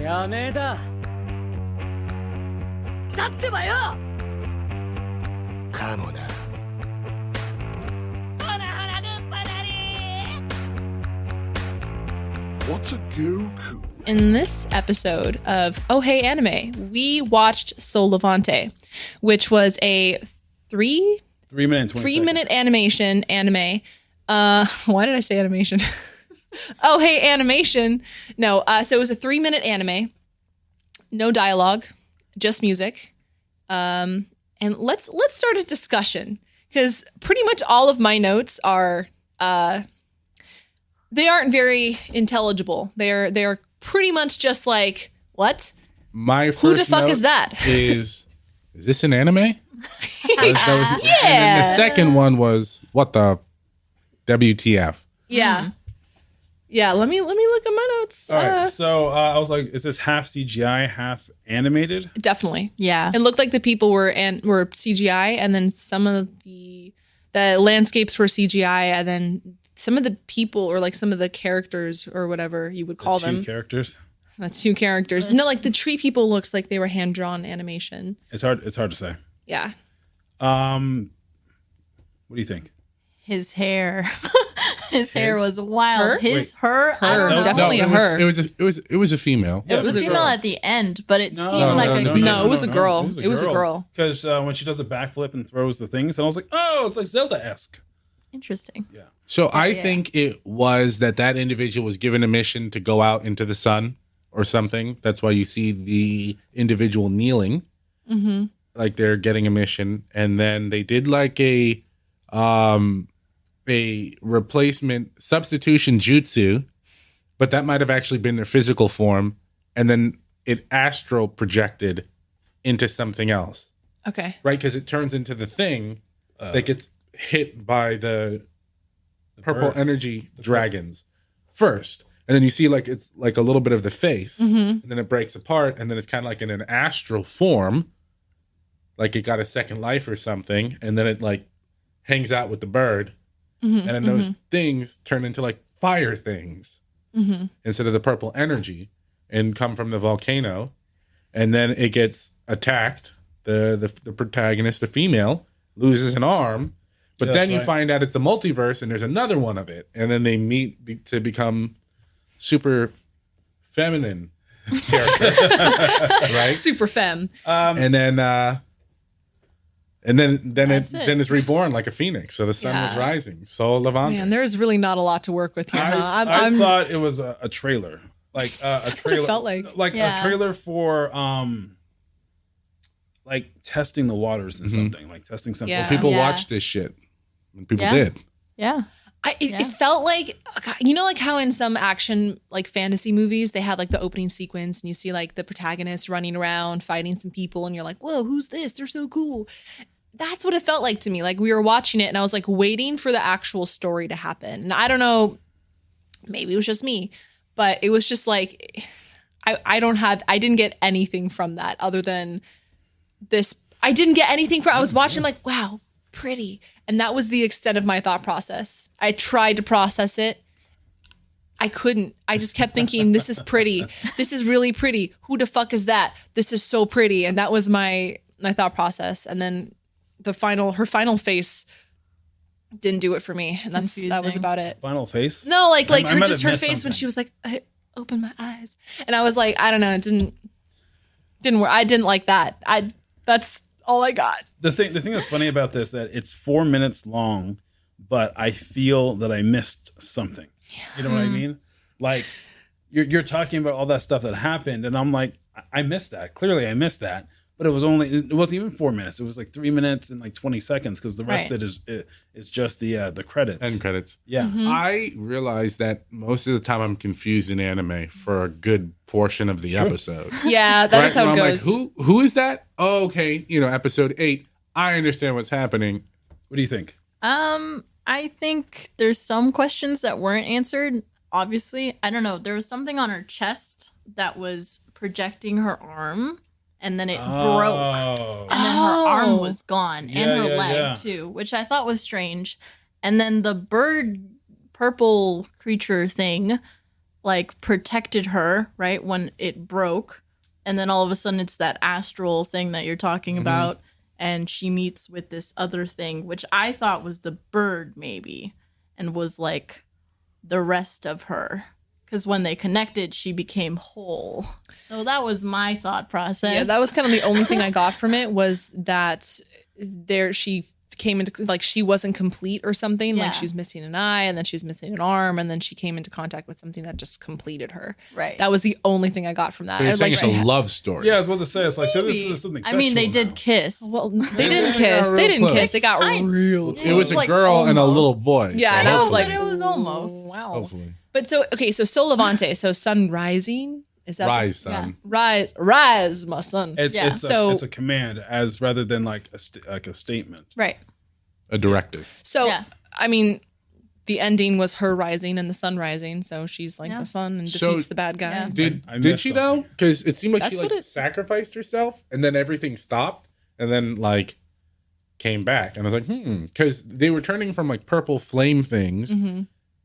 やめだ。だってばよ。かもな。What's a Goku? In this episode of OHA Anime, we watched Soul Levante, which was a 3 minute animation anime. Why did I say animation? OHA animation. No, so it was a 3-minute anime. No dialogue, just music. And let's start a discussion, because pretty much all of my notes are they aren't very intelligible. They're pretty much just like, what? My first Who the fuck note is that? Is this an anime? Yeah. And then the second one was, what the WTF? Yeah. Yeah, let me look at my notes. All right, so I was like, is this half CGI, half animated? Definitely. Yeah. It looked like the people were CGI, and then some of the landscapes were CGI, and then some of the people, or like some of the characters or whatever you would call them. Two characters. That's 2 characters. No, like the tree people looks like they were hand-drawn animation. It's hard to say. Yeah. What do you think? His hair. His hair was wild. Her? Her. I don't know. Definitely no, a her. It was a female. It was a female at the end, but it seemed like a No, it was a girl. It was a girl. Because when she does a backflip and throws the things, and I was like, oh, it's like Zelda-esque. Interesting. Yeah. So I think it was that individual was given a mission to go out into the sun or something. That's why you see the individual kneeling, like they're getting a mission, and then they did like a replacement substitution jutsu, but that might have actually been their physical form, and then it astral projected into something else, Okay. right? Because it turns into the thing that gets hit by the purple energy dragons first, and then you see like it's like a little bit of the face, and then it breaks apart, and then it's kind of like in an astral form, like it got a second life or something, and then it like hangs out with the bird, and then those things turn into like fire things instead of the purple energy, and come from the volcano, and then it gets attacked. The protagonist, the female, loses an arm. But Yeah, then you right. find out it's a multiverse, and there's another one of it, and then they meet to become super feminine characters, right? Super femme. And then That's it. it's reborn like a phoenix. So the sun was Yeah. rising. Soul Levante. Man, there's really not a lot to work with here. Huh? I thought it was a trailer, like a what it trailer, felt like. Yeah. a trailer for like testing the waters and something, like testing something. Yeah. People Yeah. watch this shit. And people Yeah. did. Yeah. It felt like, you know, like how in some action, like fantasy movies, they had like the opening sequence and you see like the protagonist running around fighting some people and you're like, whoa, who's this? They're so cool. That's what it felt like to me. Like we were watching it and I was like waiting for the actual story to happen. And I don't know, maybe it was just me, but it was just like, I didn't get anything from that other than this. I didn't get anything from, I was watching like, wow, pretty. And that was the extent of my thought process. I tried to process it. I couldn't. I just kept thinking, this is pretty. This is really pretty. Who the fuck is that? This is so pretty. And that was my thought process. And then her final face didn't do it for me. And that was Confusing. about it. Final face. No, like I her might just have her missed face when something. she was like, I opened my eyes. And I was like, I don't know, it didn't work. I didn't like that. That's all I got. The thing that's funny about this, that it's 4 minutes long, but I feel that I missed something. You know what I mean? Like you're talking about all that stuff that happened, and I'm like, I missed that. Clearly, I missed that. But it wasn't even 4 minutes. It was like 3 minutes and like 20 seconds because the rest Right. of it is just the credits. End credits. Yeah. I realize that most of the time I'm confused in anime for a good portion of the episode. Yeah, that's Right? how it And I'm goes. like, who is that? Oh, okay. Episode 8. I understand what's happening. What do you think? I think there's some questions that weren't answered. Obviously, I don't know. There was something on her chest that was projecting her arm, and then it broke, and then her arm was gone, and her leg too, which I thought was strange. And then the bird, purple creature thing, like protected her, right, when it broke. And then all of a sudden it's that astral thing that you're talking about. And she meets with this other thing, which I thought was the bird maybe, and was like the rest of her. Because when they connected, she became whole. So that was my thought process. Yeah, that was kind of the only thing I got from it was that she came into, like, she wasn't complete or something. Yeah. Like she was missing an eye and then she was missing an arm and then she came into contact with something that just completed her. Right. That was the only thing I got from that. So you're saying Like, it's a love story. Yeah, I was about to say, it's like, so this is something I mean, they sexual did now. kiss. well, they They didn't got kiss. real They didn't close. kiss. They got real. It was a Like, girl and a little almost. boy. Yeah, so and I was hopefully- like, But it was almost. Wow. hopefully. But so, okay, so Sol Levante, so sun rising. Is that Rise, son. Rise, my son. Yeah. It's a command as rather than like a statement. Right. A directive. So, Yeah. I mean, the ending was her rising and the sun rising. So she's like Yeah. the sun and So- defeats the bad guy. Yeah. Did I did missed she though? something. Because it seemed like That's she what like it- sacrificed herself and then everything stopped and then like came back and I was like, because they were turning from like purple flame things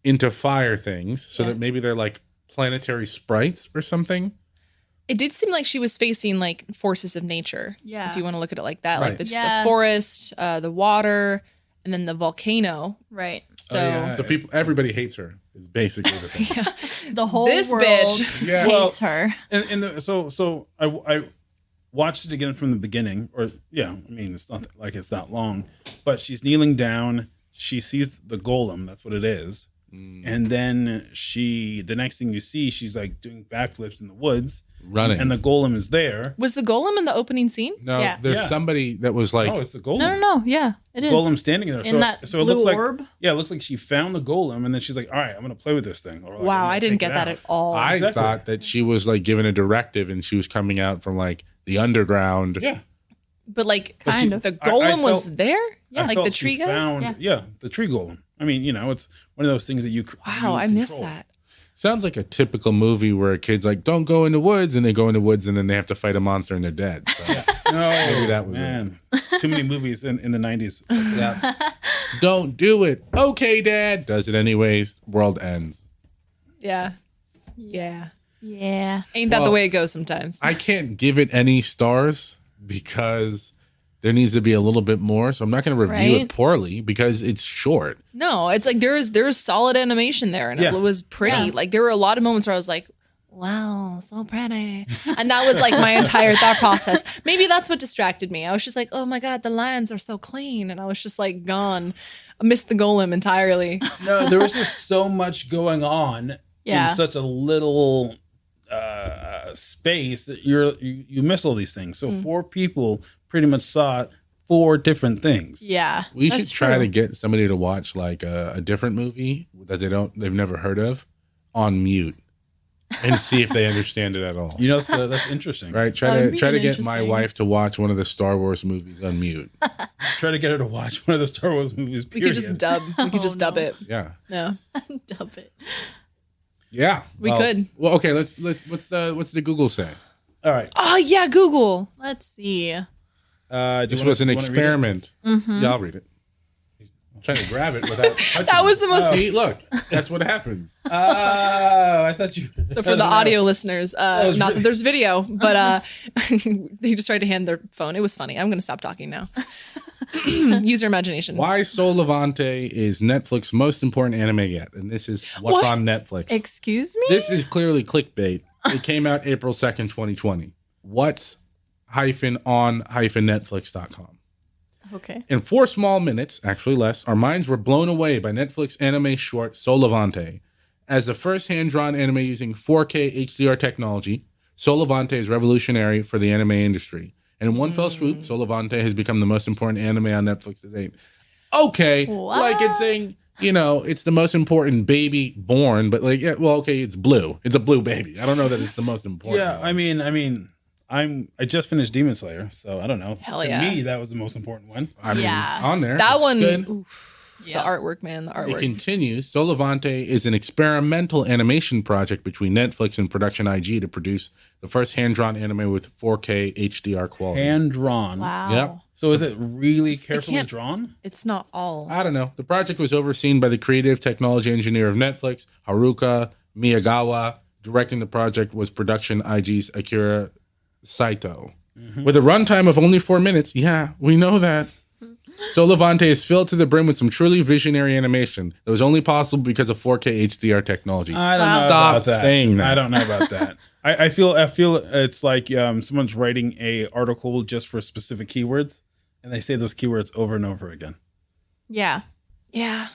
into fire things, so Yeah. that maybe they're like planetary sprites or something. It did seem like she was facing like forces of nature. Yeah. If you want to look at it like that, Right. like the Yeah. forest, the water, and then the volcano. Right. So yeah. So everybody hates her. Is basically the thing. The whole This world bitch. Yeah. hates her. So I watched it again from the beginning, or yeah, I mean it's not like it's that long, but she's kneeling down. She sees the golem. That's what it is. And then the next thing you see, she's like doing backflips in the woods, Running. and the golem is there. was the golem in the opening scene? No, Yeah. there's Yeah. somebody that was like, Oh, it's the golem. No. Yeah, it is. Golem standing there. In that so it blue looks like orb? yeah, it looks like she found the golem, and then she's like, all right, I'm gonna play with this thing. Or, like, I'm Wow, gonna I didn't take get it that out. at all. I Exactly. thought that she was like given a directive and she was coming out from like the underground. Yeah, But like, Kind of. the I golem was felt- there? I Like felt the she tree guy? found, yeah, the tree golem. I mean, it's one of those things that you. Wow, you I missed control. that. Sounds like a typical movie where a kid's like, don't go in the woods, and they go in the woods and then they have to fight a monster and they're dead. So, No, Maybe that was man. Too many movies in the 90s. yeah. Don't do it. Okay, Dad. Does it anyways. World ends. Yeah. Yeah. Yeah. Ain't that the Well, way it goes sometimes? I can't give it any stars because there needs to be a little bit more. So I'm not going to review it Right. poorly because it's short. No, it's like there's solid animation there and Yeah. it was pretty. Yeah. Like there were a lot of moments where I was like, wow, so pretty. And that was like my entire thought process. Maybe that's what distracted me. I was just like, oh my God, the lines are so clean. And I was just like gone. I missed the golem entirely. No, there was just so much going on Yeah. in such a little space that you miss all these things. So 4 people pretty much saw 4 different things. Yeah. We that's should try true. to get somebody to watch like a different movie that they've never heard of on mute and see if they understand it at all. That's interesting. Right? That would be Try to get my interesting. wife to watch one of the Star Wars movies on mute. Try to get her to watch one of the Star Wars movies. We Period. could just dub. We could just dub no. it. Yeah. No. Dub it. Yeah. We could. Well, okay, let's what's the Google say? All right. Oh yeah, Google. Let's see. This was an experiment. Mm-hmm. Yeah, I'll read it. I'm trying to grab it without touching That was it. the most See, look, that's what happens. I thought you. So for the audio listeners, not that there's video, but they just tried to hand their phone. It was funny. I'm going to stop talking now. Use your imagination. Why Sol Levante is Netflix's most important anime yet, and this is what's What? on Netflix. Excuse me? This is clearly clickbait. It came out April 2nd, 2020. What's on Netflix.com. Okay. In 4 small minutes, actually less, our minds were blown away by Netflix anime short Sol Levante. As the first hand-drawn anime using 4K HDR technology, Sol Levante is revolutionary for the anime industry. And in one fell swoop, Sol Levante has become the most important anime on Netflix to date. Okay, What? like it's saying, it's the most important baby born, but like, yeah, well, okay, it's blue. It's a blue baby. I don't know that it's the most important. Yeah, I mean, I just finished Demon Slayer, so I don't know. Hell To yeah. me, that was the most important one. I mean, Yeah. on there. That it's one, good. oof, Yeah. the artwork, man, the It artwork. continues. Sol Levante is an experimental animation project between Netflix and Production IG to produce the first hand-drawn anime with 4K HDR quality. Hand drawn. Wow. Yep. So is it really It carefully can't- drawn? It's not all. I don't know. The project was overseen by the creative technology engineer of Netflix, Haruka Miyagawa. Directing the project was production IG's Akira Saito. With a runtime of only 4 minutes. Yeah, we know that. So Levante is filled to the brim with some truly visionary animation that was only possible because of 4K HDR technology. I don't know Stop about that. saying that. I don't know about that. I feel it's like someone's writing a article just for specific keywords, and they say those keywords over and over again. Yeah. Yeah.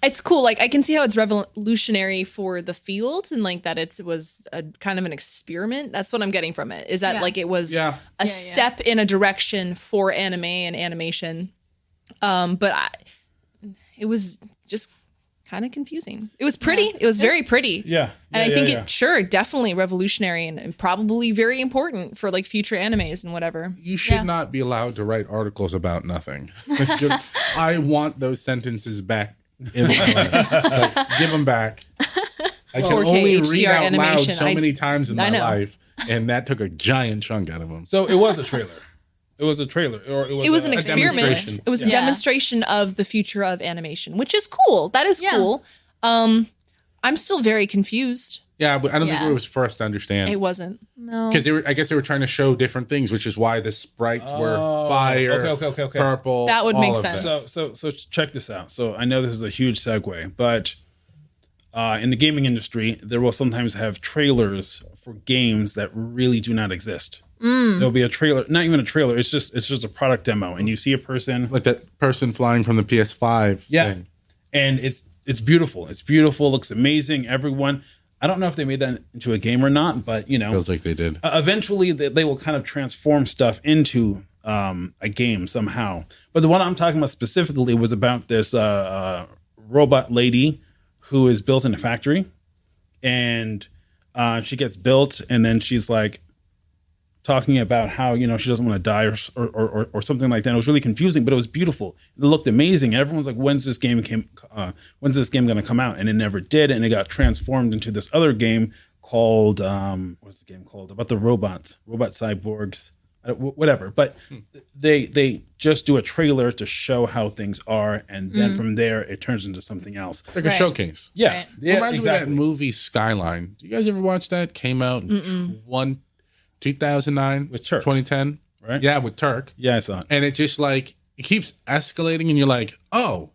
It's cool. Like I can see how it's revolutionary for the field and like that it was a kind of an experiment. That's what I'm getting from it. Is that like it was a step in a direction for anime and animation. It was just kind of confusing. It was pretty. It was very pretty. Yeah. And I think it definitely revolutionary and probably very important for like future animes and whatever. You should not be allowed to write articles about nothing. I want those sentences back in my life. Like, give them back. I can only read HDR out loud animation. so many times in my know. life, and that took a giant chunk out of them. So it was a trailer. It was a trailer, or It was an a experiment. demonstration. It was a demonstration of the future of animation, which is cool. That is cool. I'm still very confused. Yeah, but I don't think it was for us to understand. It wasn't. No. Because I guess they were trying to show different things, which is why the sprites were fire, okay. purple. That would all make of sense. that. So check this out. So I know this is a huge segue, but in the gaming industry, there will sometimes have trailers for games that really do not exist. There'll be a trailer, not even a trailer. It's just a product demo, and you see a person Like that person flying from the PS5 thing. and it's beautiful. It's beautiful. Looks amazing. Everyone. I don't know if they made that into a game or not, but Feels like they did. eventually they will kind of transform stuff into a game somehow. But the one I'm talking about specifically was about this robot lady who is built in a factory, and she gets built, and then she's like talking about how she doesn't want to die or something like that. It was really confusing, but it was beautiful. It looked amazing. Everyone's like, when's this game going to come out? And it never did, and it got transformed into this other game called what's the game called? About the robot cyborgs, whatever. But they just do a trailer to show how things are, and then from there it turns into something else. Like a showcase. Yeah, Right. yeah, Reminds me of exactly. that movie Skyline. Do you guys ever watch that? Came out in 2009 With Turk. 2010, Right? Yeah, with Turk. Yeah, I saw it. And it just like it keeps escalating, and you're like, oh,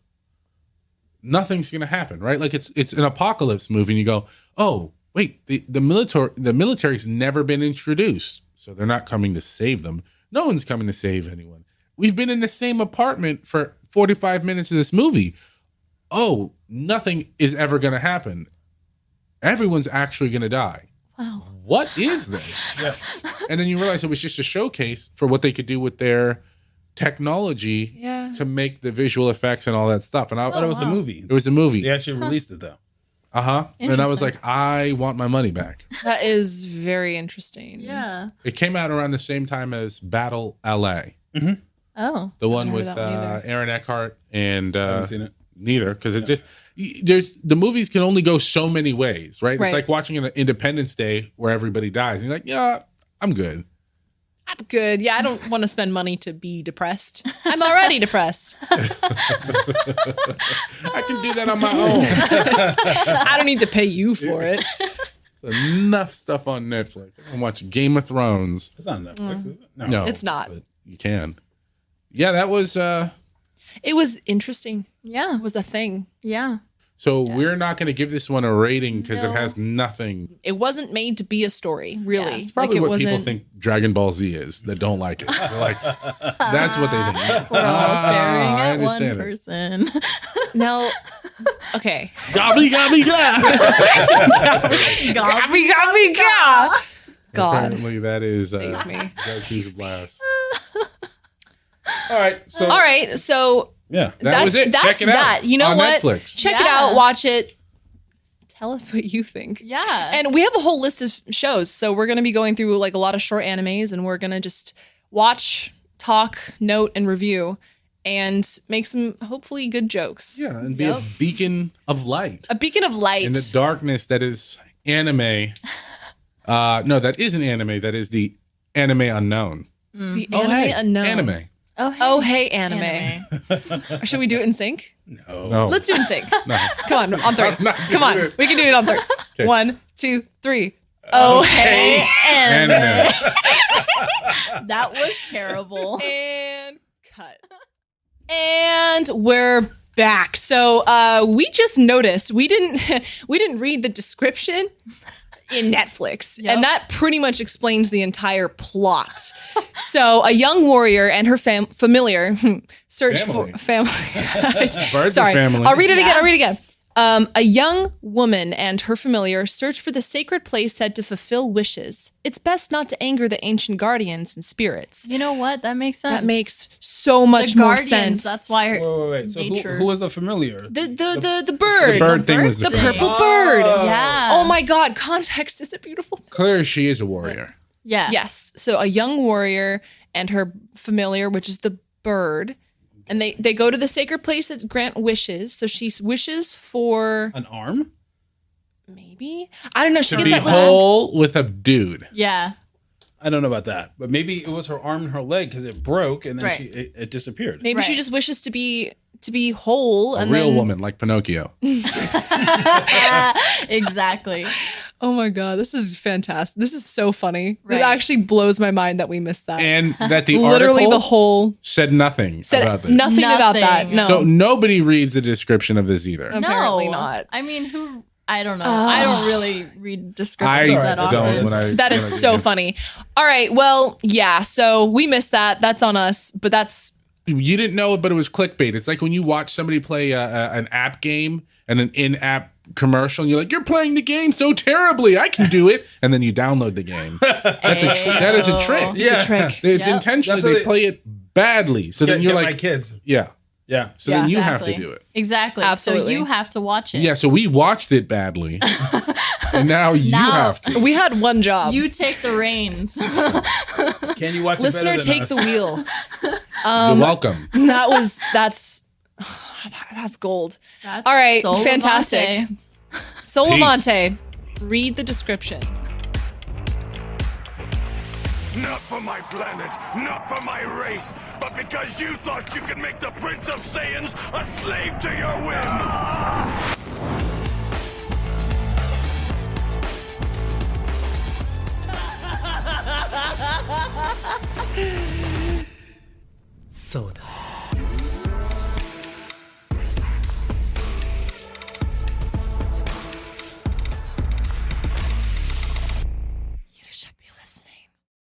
nothing's gonna happen, right? Like it's an apocalypse movie, and you go, oh, wait, the military's never been introduced, so they're not coming to save them. No one's coming to save anyone. We've been in the same apartment for 45 minutes of this movie. Oh, nothing is ever gonna happen. Everyone's actually gonna die. Wow. What is this? And then you realize it was just a showcase for what they could do with their technology to make the visual effects and all that stuff. And I But it was a movie. It was a movie. They actually released it though. And I was like, I want my money back. That is very interesting. Yeah. It came out around the same time as Battle LA, Oh. the one heard with that one either. Aaron Eckhart and I haven't seen it. neither, because it just the movies can only go so many ways, right? Right. It's like watching an Independence Day where everybody dies, and you're like, yeah, I'm good. I'm good. Yeah, I don't want to spend money to be depressed. I'm already depressed. I can do that on my own. I don't need to pay you for it. Enough stuff on Netflix. I can watch Game of Thrones. It's not on Netflix, is it? No, It's not. But you can. Yeah, that was. It was interesting. Yeah. It was the thing. Yeah. So we're not going to give this one a rating because it has nothing. It wasn't made to be a story, really. It's probably it what wasn't. people think Dragon Ball Z is that don't like it. They're like, that's what they think. We're all staring I at one understand it. person. No. Okay. Gobby, gobby, gobby. God. Apparently, that is Save me. Goku's blast. All right. So All right. So yeah. That was it. That's Check it out that. You know on what? Netflix. Check it Yeah. out. Watch it. Tell us what you think. Yeah. And we have a whole list of shows. So we're going to be going through like a lot of short animes, and we're going to just watch, talk, note, and review and make some hopefully good jokes. Yeah, and be a beacon of light A beacon of light. in the darkness that is anime. No, that isn't anime. That is the anime unknown. The Oh, anime hey, unknown. anime. Oh, hey, anime. Should we do it in sync? No. Let's do it in sync. No. Come on, on 3. I'm not Come on, gonna do it. we can do it on 3. Okay. 1, 2, 3. Oh, hey, Anime. That was terrible. and cut. And we're back. So we just noticed we didn't read the description in Netflix, Yep. and that pretty much explains the entire plot. So a young warrior and her familiar search Family. for family. Birds are Sorry, family. I'll read it again. A young woman and her familiar search for the sacred place said to fulfill wishes. It's best not to anger the ancient guardians and spirits. You know what? That makes sense. That makes so much the more guardians, sense. That's why her Wait. So nature. who was the familiar? The bird. The bird thing was The thing. purple bird. Yeah. Oh my God. Context is it beautiful? Clear, she is a warrior. Yeah. Yes. So a young warrior and her familiar, which is the bird. And they go to the sacred place that grant wishes. So she wishes for An arm? maybe, I don't know. She To gets be that little. whole with a dude. Yeah. I don't know about that, but maybe it was her arm and her leg because it broke and then Right. it disappeared. Maybe she Right. just wishes to be whole. A And real then, woman like Pinocchio. Exactly. Oh my God, this is fantastic. This is so funny. Right. It actually blows my mind that we missed that. And that the Literally article the whole said nothing said about this. nothing about that. Nothing. No. So nobody reads the description of this either. Apparently no. not. I mean, who? I don't know. I don't really read I descriptions that That's often. all right. don't. When I, That when is I so read it. funny. All right. Well, yeah. So we missed that. That's on us. But that's You didn't know it, but it was clickbait. It's like when you watch somebody play an app game and an in-app commercial, and you're like, "You're playing the game so terribly, I can do it," and then you download the game. That is a trick. Yeah. a trick. It's Yep. intentionally That's what they they- play it badly. So then you're Get like, my kids. yeah. Yeah. So Yeah, then you have to Exactly. do it. Exactly. Absolutely. So you have to watch it. Yeah. So we watched it badly, and now you Now- have to. we had one job. You take the reins. Can you watch Listener, it better than take us? the wheel. You're welcome. That's gold. That's All right, so fantastic. Levante. So Peace. Levante, read the description. Not for my planet, not for my race, but because you thought you could make the Prince of Saiyans a slave to your whim. そうだ